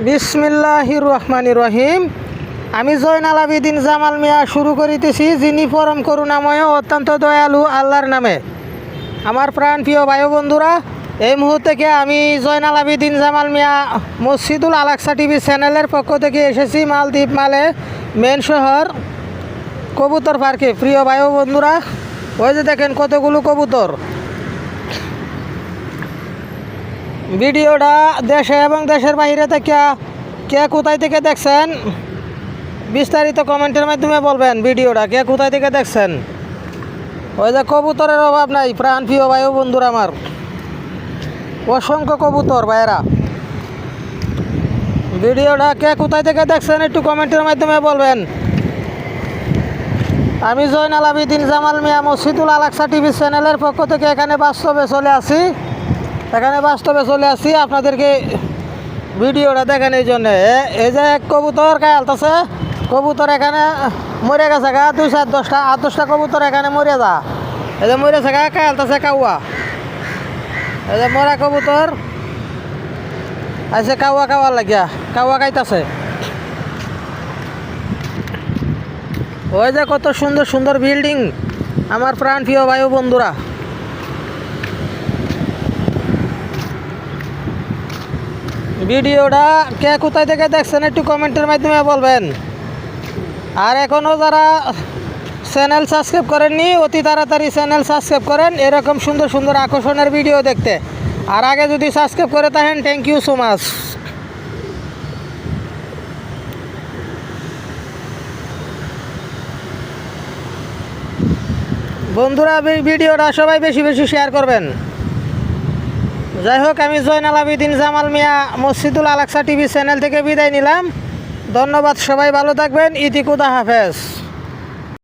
বিসমিল্লাহির রহমানির রহিম। আমি জয়নাল আবেদিন জামাল মিয়া শুরু করিতেছি, যিনি পরম করুণাময় অত্যন্ত দয়ালু আল্লাহর নামে। আমার প্রাণ প্রিয় ভাই বন্ধুরা, এই মুহূর্তে আমি জয়নাল আবেদিন জামাল মিয়া মসজিদুল আলাকসা টিভি চ্যানেলের পক্ষ থেকে এসেছি মালদ্বীপ মালে মেন শহর কবুতর পার্কে। প্রিয় ভাই বন্ধুরা, ওই যে দেখেন কতগুলো কবুতর। ভিডিওটা দেশে এবং দেশের বাইরে থেকে কে কোথায় থেকে দেখছেন বিস্তারিত কমেন্টের মাধ্যমে বলবেন। ভিডিওটা কে কোথায় থেকে দেখছেন। ওই যে কবুতরের অভাব নাই প্রাণ প্রিয় ভাই বন্ধুরা, আমার অসংখ্য কবুতর ভাইয়েরা। ভিডিওটা কে কোথায় থেকে দেখছেন একটু কমেন্টের মাধ্যমে বলবেন। আমি জয়নাল আবেদিন জামাল মিয়া মসজিদুল আলাকসা টিভি চ্যানেলের পক্ষ থেকে এখানে বাস্তবে চলে আসি আপনাদেরকে ভিডিওটা দেখেন। এই জন্যে এই যে এক কবুতর কালতাছে, কবুতর এখানে মরে গেছে গা 2-4-10টা 8-10টা কবুতর এখানে মরে যা। এই যে মরেছে গা কালতাছে কাউয়া। এই যে মরা কবুতর আছে কাওয়া লাগিয়া কাওয়া খাইতাছে। ওই যে কত সুন্দর সুন্দর বিল্ডিং আমার প্রাণ প্রিয় ভাই বন্ধুরা। ভিডিওটা কে কোথায় থেকে দেখছেন একটু কমেন্টের মাধ্যমে বলবেন। আর এখনও যারা চ্যানেল সাবস্ক্রাইব করেননি অতি তাড়াতাড়ি চ্যানেল সাবস্ক্রাইব করেন এরকম সুন্দর সুন্দর আকর্ষণের ভিডিও দেখতে। আর আগে যদি সাবস্ক্রাইব করে থাকেন থ্যাংক ইউ সো মাচ। বন্ধুরা ভিডিওটা সবাই বেশি বেশি শেয়ার করবেন। যাই হোক, আমি জয়নাল আবেদিন জামাল মিয়া মসজিদুল আলাকসা টিভি চ্যানেল থেকে বিদায় নিলাম। ধন্যবাদ, সবাই ভালো থাকবেন। ইতি খুদা হাফেজ।